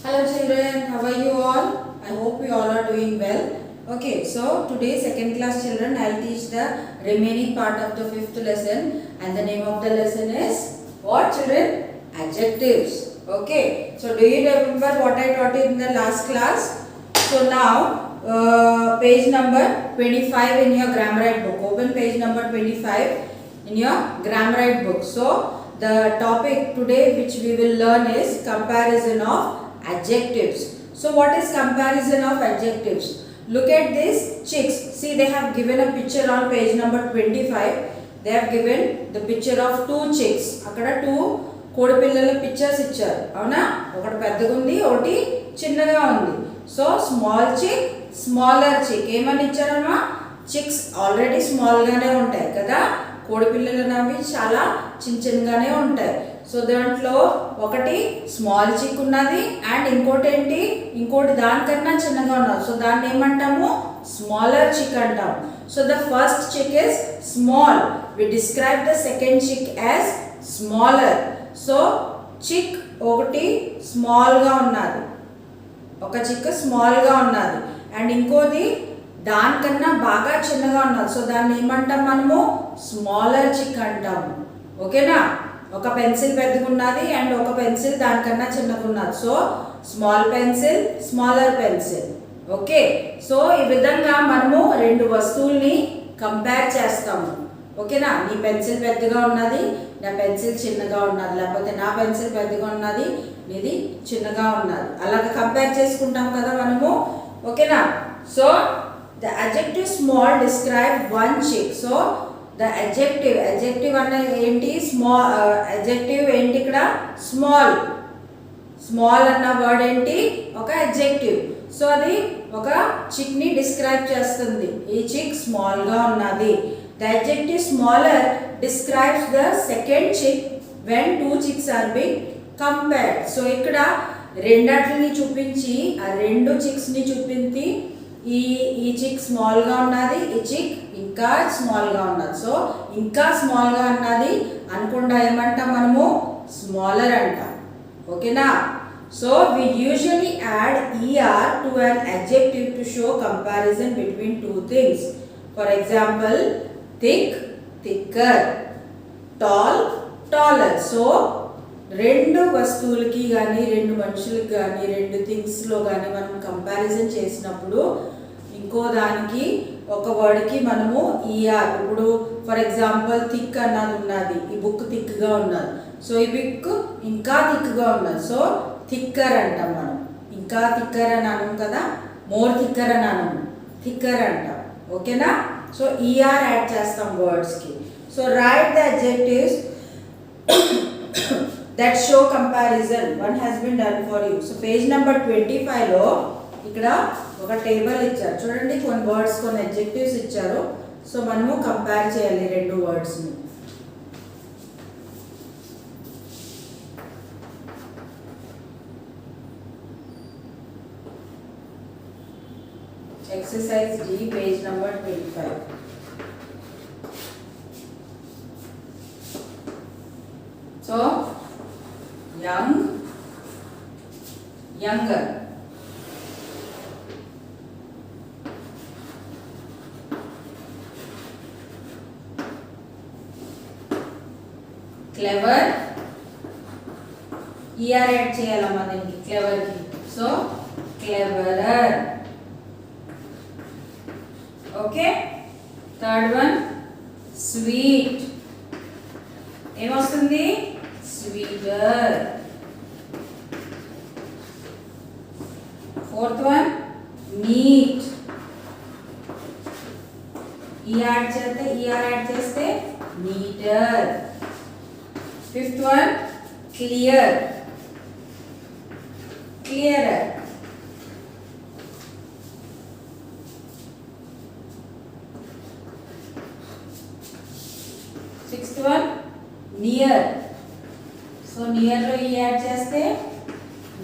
Hello children, how are you all? I hope you all are doing well. Okay, so today second class children, I will teach the remaining part of the fifth lesson, and the name of the lesson is what children? Adjectives. Okay, so do you remember what I taught in the last class? So now page number 25 in your Grammarite book. Open page number 25 in your Grammarite book. So the topic today which we will learn is comparison of adjectives. So what is comparison of adjectives? Look at these chicks. See, they have given a picture on page number 25. They have given the picture of two chicks. అక్కడ two కోడి పిల్లల pictures ఇచ్చారు. అవునా? ఒకటి పెద్దగా ఉంది, ఒకటి చిన్నగా ఉంది. సో స్మాల్ చిక్, స్మాలర్ చిక్ ఏమని ఇచ్చారమ్మా? చిక్స్ ఆల్రెడీ స్మాల్ గానే ఉంటాయి కదా. కోడి పిల్లలు అనేవి చాలా చిన్నగానే ఉంటాయి. సో దాంట్లో ఒకటి స్మాల్ చిక్ ఉన్నది అండ్ ఇంకోటి ఏంటి, ఇంకోటి దానికన్నా చిన్నగా ఉన్నది. సో దాన్ని ఏమంటాము? స్మాలర్ చిక్ అంటాం. So the first chick is small. We describe the second chick as smaller. So chick ఒకటి స్మాల్గా ఉన్నది, ఒక చిక్ స్మాల్గా ఉన్నది అండ్ ఇంకోది దానికన్నా బాగా చిన్నగా ఉన్నది. సో దాన్ని ఏమంటాం మనము? స్మాలర్ చిక్ అంటాము. ఓకేనా? ఒక పెన్సిల్ పెద్దగా ఉన్నది అండ్ ఒక పెన్సిల్ దానికన్నా చిన్నగా ఉన్నది. So small pencil, smaller pencil. Okay, so ఈ విధంగా మనము రెండు వస్తువుల్ని కంపేర్ చేస్తాము. ఓకేనా? నీ పెన్సిల్ పెద్దగా ఉన్నది, నా పెన్సిల్ చిన్నగా ఉన్నది, లేకపోతే నా పెన్సిల్ పెద్దగా ఉన్నది, నీది చిన్నగా ఉన్నది. అలాగ కంపేర్ చేసుకుంటాం కదా మనము. ఓకేనా? So the adjective small describe one chick. So the adjective అన్న ఏంటి? స్మాల్. అడ్జెక్టివ్ ఏంటి ఇక్కడ? స్మాల్. స్మాల్ అన్న వర్డ్ ఏంటి? ఒక అడ్జెక్టివ్. సో అది ఒక చిక్ ని డిస్క్రైబ్ చేస్తుంది. ఈ చిక్ స్మాల్ గా ఉన్నది. The adjective smaller describes the second chick when two chicks are being compared. So ఇక్కడ రెండాటిని చూపించి, ఆ రెండు చిక్స్ ని చూపించి ఈ చిక్ స్మాల్ గా ఉన్నది, ఈ చిక్ ఇంకా స్మాల్ గా ఉన్నది. సో ఇంకా స్మాల్ గా ఉన్నది అనకుండా ఏమంటాం మనము? స్మాలర్ అంటాం. ఓకేనా? So we usually add er to an adjective to show comparison between two things. For example, thick, thicker, tall, taller. So రెండు వస్తువులకి కానీ, రెండు మనుషులకి కానీ, రెండు థింగ్స్లో కానీ మనం కంపారిజన్ చేసినప్పుడు ఇంకో దానికి ఒక వర్డ్కి మనము ఈఆర్. ఇప్పుడు ఫర్ ఎగ్జాంపుల్ థిక్ అన్నది ఉన్నది, ఈ బుక్ థిక్గా ఉన్నది. సో ఈ బుక్ ఇంకా థిక్గా ఉన్నది. సో థిక్కర్ అంటాం మనం. ఇంకా థిక్కర్ అని అనం కదా, మోర్ థిక్కర్ అని అనం, థిక్కర్ అంటాం. ఓకేనా? సో ఈఆర్ యాడ్ చేస్తాం వర్డ్స్కి. So write the adjectives that show comparison. One has been done for you. So page number 25 లో ఇక్కడ ఒక టేబుల్ ఇచ్చారు చూడండి. కొన్ని వర్డ్స్, కొన్ని అడ్జెక్టివ్స్ ఇచ్చారు. సో మనము కంపేర్ చేయాలి రెండు వర్డ్స్ని. Exercise the page number 25. So young, younger. Clever. er add చేయాలమ్మా దీనికి, క్లెవర్ కి. So cleverer. Okay. Third one sweet. ఏమొస్తుంది? sweeter. Fourth one neat. er add చేస్తే neater. Fifth one clear, clearer. Sixth one near. So నియర్లో ఈ add చేస్తే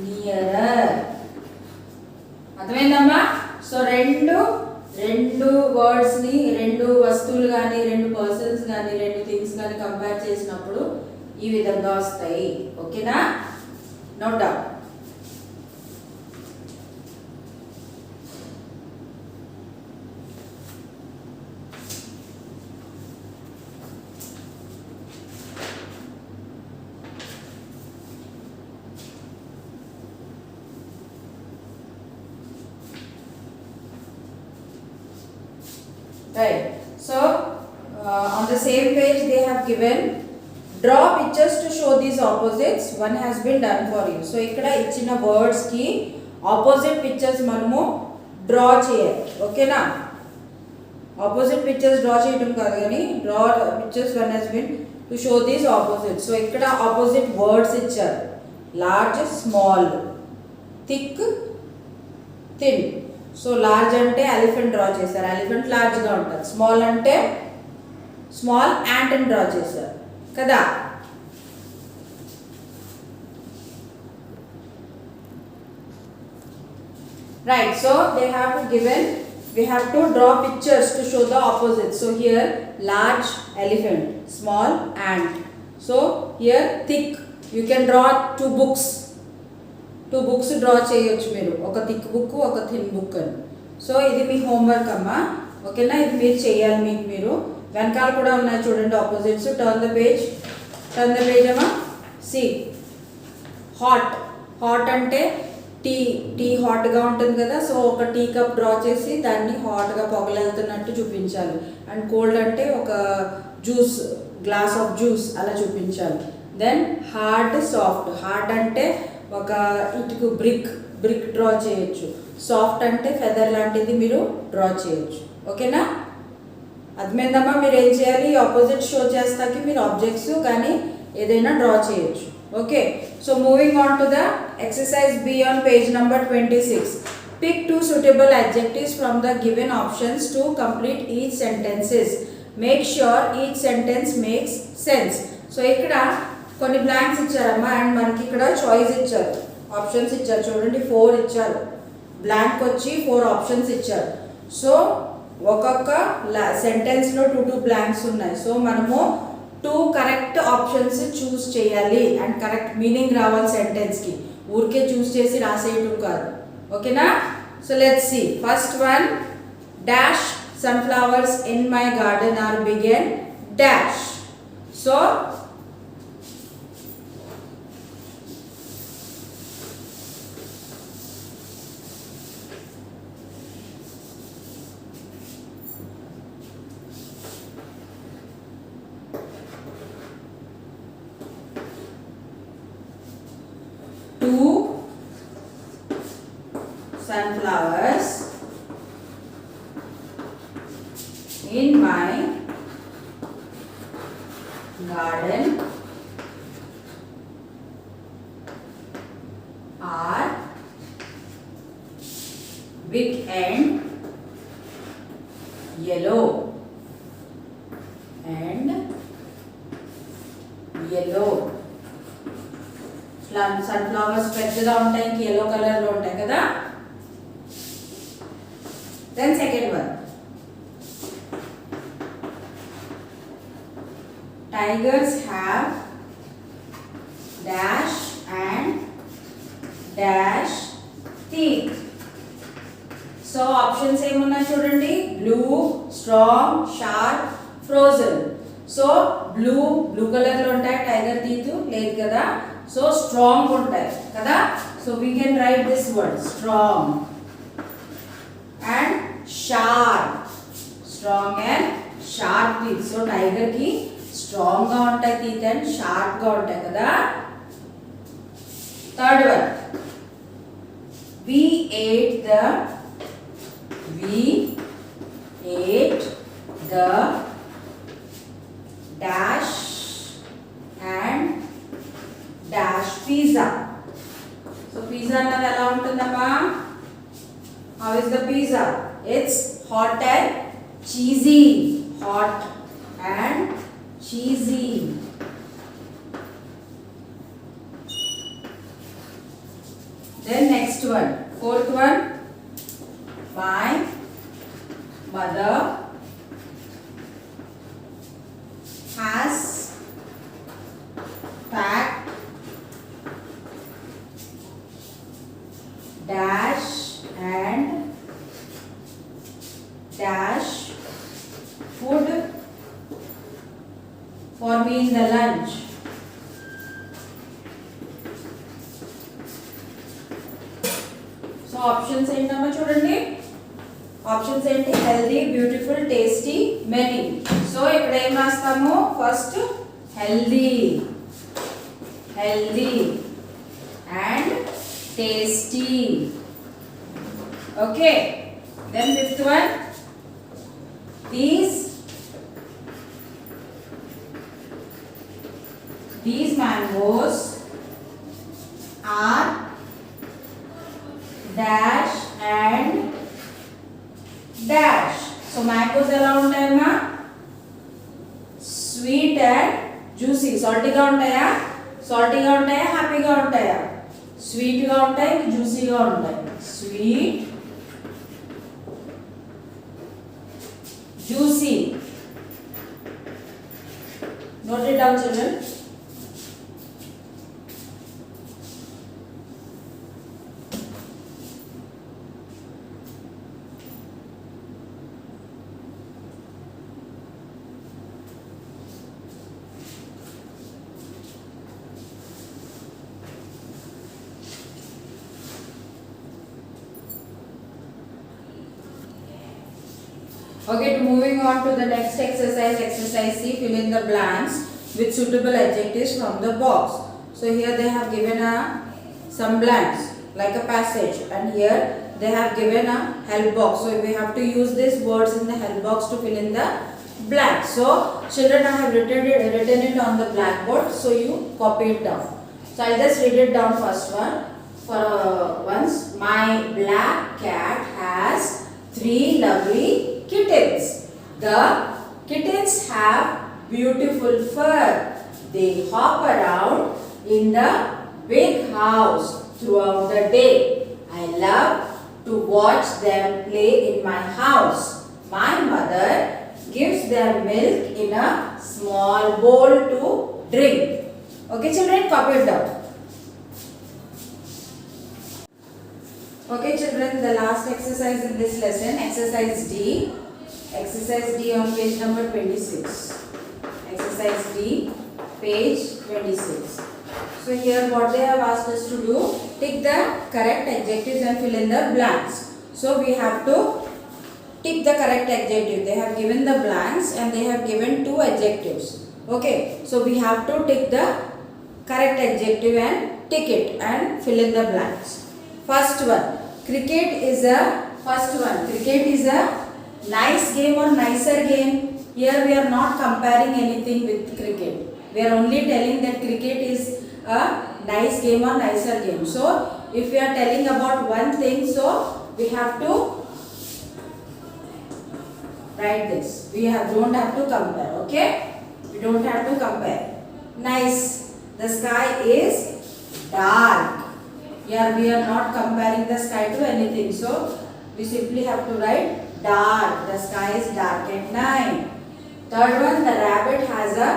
nearer. అర్థమైందమ్మా? So రెండు వర్డ్స్ని, రెండు వస్తువులు కానీ, రెండు పర్సన్స్ కానీ, రెండు థింగ్స్ కానీ కంపేర్ చేసినప్పుడు ఈ విధంగా వస్తాయి. ఓకేనా? Note down. right? So on the same page they have given draw pictures to show these opposites. One has been done for you. So ikkada ichina words ki opposite pictures manamu draw cheyali. Okay na? Opposite pictures draw cheyadam kaadu gaani draw pictures one has been to show these opposites. So ikkada opposite words icharu. Large, small, thick, thin. So large ante elephant draw chesaru. Elephant large ga untadi. Small ante small ant and draw చేశారు కదా. Right, so they have given, we have to draw pictures to show the opposites. So here large elephant, small ant. So here thick, you can draw two books draw చేయొచ్చు మీరు, ఒక thick book ఒక thin book అని. So ఇది మీ homework అమ్మా, ఓకేనా? ఇది మీరు చేయాలి. మీరు వెనకాల కూడా ఉన్నాయి చూడండి ఆపోజిట్స్. టర్న్ ద పేజ్ అమ్మా. సి హాట్ అంటే టీ హాట్గా ఉంటుంది కదా. సో ఒక టీ కప్ డ్రా చేసి దాన్ని హాట్గా పొగలెళ్తున్నట్టు చూపించాలి. అండ్ కోల్డ్ అంటే ఒక జ్యూస్, గ్లాస్ ఆఫ్ జ్యూస్ అలా చూపించాలి. Then hard soft. హార్డ్ అంటే ఒక ఇటుకు బ్రిక్ డ్రా చేయొచ్చు. సాఫ్ట్ అంటే ఫెదర్ లాంటిది మీరు డ్రా చేయొచ్చు. ఓకేనా? అర్థమైందమ్మా? మీరు ఏం చేయాలి, ఆపోజిట్ షో చేస్తాకి మీరు ఆబ్జెక్ట్స్ కానీ ఏదైనా డ్రా చేయొచ్చు. Okay, so moving on to the exercise B on page number 26. Pick 2 suitable adjectives from the given options to complete each sentences. Make sure each sentence makes sense. So ఇక్కడ కొన్ని blanks ఇచ్చారమ్మా and మనకి ఇక్కడ choice ఇచ్చారు, options ఇచ్చారు. చూడండి 4 ఇచ్చారు, blank వచ్చి 4 options ఇచ్చారు. సో ఒక్కొక్క సెంటెన్స్లో 2 బ్లాంక్స్ ఉన్నాయి. సో మనము 2 కరెక్ట్ ఆప్షన్స్ చూస్ చేయాలి అండ్ కరెక్ట్ మీనింగ్ రావాలి సెంటెన్స్కి. ఊరికే చూస్ చేసి రాసేయటం కాదు. ఓకేనా? So let's see. First one, dash sunflowers in my garden are big and dash. So sunflowers in my garden are big and yellow. Sunflowers పెద్దగా ఉంటాయి, yellow కలర్ లో ఉంటాయి కదా. Then second one, tigers have dash and dash teeth. So options ఏమున్నా చూడండి, blue, strong, sharp, frozen. So blue colour లో ఉంటాయి, tiger teeth లేదు కదా. సో స్ట్రాంగ్ ఉంటాయి కదా. So we can write this word strong. And sharp, strong and sharp teeth. So tiger కి strong గా ఉంటాయి టీత్ అండ్ షార్ప్ గా ఉంటాయి కదా. Third one, we ate the dash and dash pizza. So pizza అన్నది ఎలా ఉంటుందమ్మా? How is the pizza? It's hot and cheesy. Hot and cheesy. Then next one, fourth one, my mother has packed dash and dash food for me in the lunch. So options ఏంటమ్మా చూడండి. Options ఏంటి? Healthy, beautiful, tasty, many. So ఇక్కడ ఏం రాస్తాము? First healthy, healthy and tasty. Okay, then fifth one, these mangoes are dash and dash. So mangoes ఎలా ఉంటాయమ్మా? Sweet and juicy. సాల్టీగా ఉంటాయా? సాల్టీగా ఉంటాయా? హ్యాపీగా ఉంటాయా? స్వీట్గా ఉంటాయి, జ్యూసీగా ఉంటాయి. Sweet, juicy. Note it down children. Okay, moving on to the next exercise, exercise C, fill in the blanks with suitable adjectives from the box. So here they have given some blanks like a passage, and here they have given a help box. So we have to use these words in the help box to fill in the blanks. So children, I have written it on the blackboard, so you copy it down. So I'll just read it down first one. For once, my black cat has 3 lovely kittens. The kittens have beautiful fur. They hop around in the big house throughout the day. I love to watch them play in my house. My mother gives them milk in a small bowl to drink. Okay children, copy it down. Okay children, the last exercise in this lesson, exercise D. Exercise D on page number 26. Exercise D, page 26. So here what they have asked us to do, tick the correct adjectives and fill in the blanks. So we have to tick the correct adjective. They have given the blanks and they have given 2 adjectives. Okay, so we have to tick the correct adjective and tick it and fill in the blanks. First one, cricket is a nice game or nicer game. Here we are not comparing anything with cricket. We are only telling that cricket is a nice game or nicer game. So if we are telling about one thing, so we have to write this. Don't have to compare. Okay, we don't have to compare. Nice. The sky is dark. Here we are not comparing the sky to anything. So we simply have to write dark. The sky is dark at night. Third one, the rabbit has a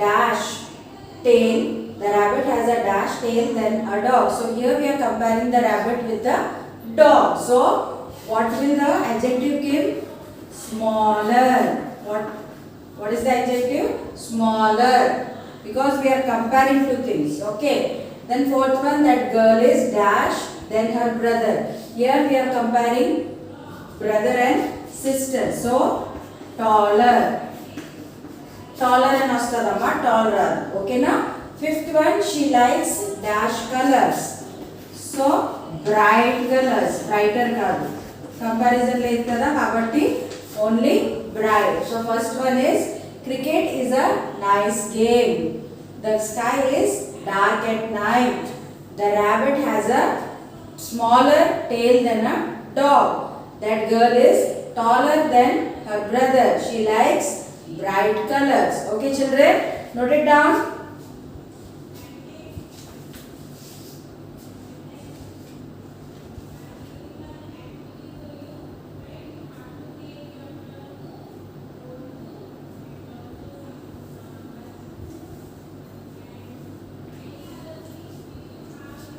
dash tail. The rabbit has a dash tail, then a dog. So here we are comparing the rabbit with the dog. So what will the adjective give? Smaller. What is the adjective? Smaller. Because we are comparing two things. Okay. Then fourth one, that girl is dash, then her brother. Here we are comparing brother and sister. So taller. Taller and astadama, taller. Okay na? Fifth one, she likes dash colors. So bright colors. Brighter kaadu. Comparison లేదు కదా కాబట్టి only bright. So first one is cricket is a nice game. The sky is dark at night. The rabbit has a smaller tail than a dog. That girl is taller than her brother. She likes bright colors. Okay children, note it down.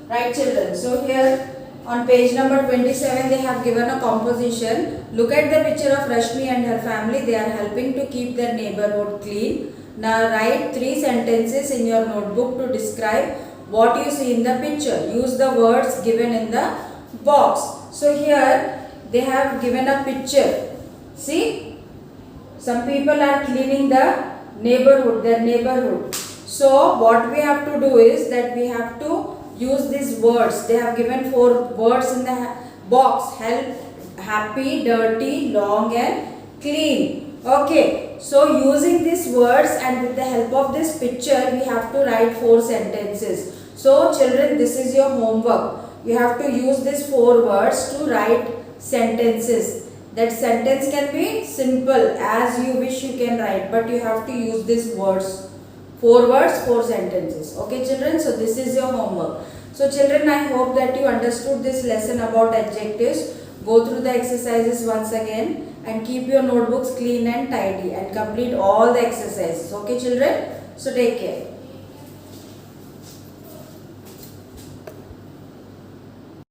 Right children, so here on page number 27 they have given a composition. Look at the picture of Rashmi and her family. They are helping to keep their neighborhood clean. Now write 3 sentences in your notebook to describe what you see in the picture. Use the words given in the box. So here they have given a picture. See, some people are cleaning the neighborhood, their neighborhood. So what we have to do is that we have to use these words. They have given 4 words in the box: help, happy, dirty, long and clean. Okay, so using these words and with the help of this picture, we have to write 4 sentences. So children, this is your homework. You have to use these 4 words to write sentences. That sentence can be simple, as you wish you can write, but you have to use these words. 4 words, 4 sentences. Okay children, so this is your homework. So children, I hope that you understood this lesson about adjectives. Go through the exercises once again and keep your notebooks clean and tidy and complete all the exercises. Okay children, so take care.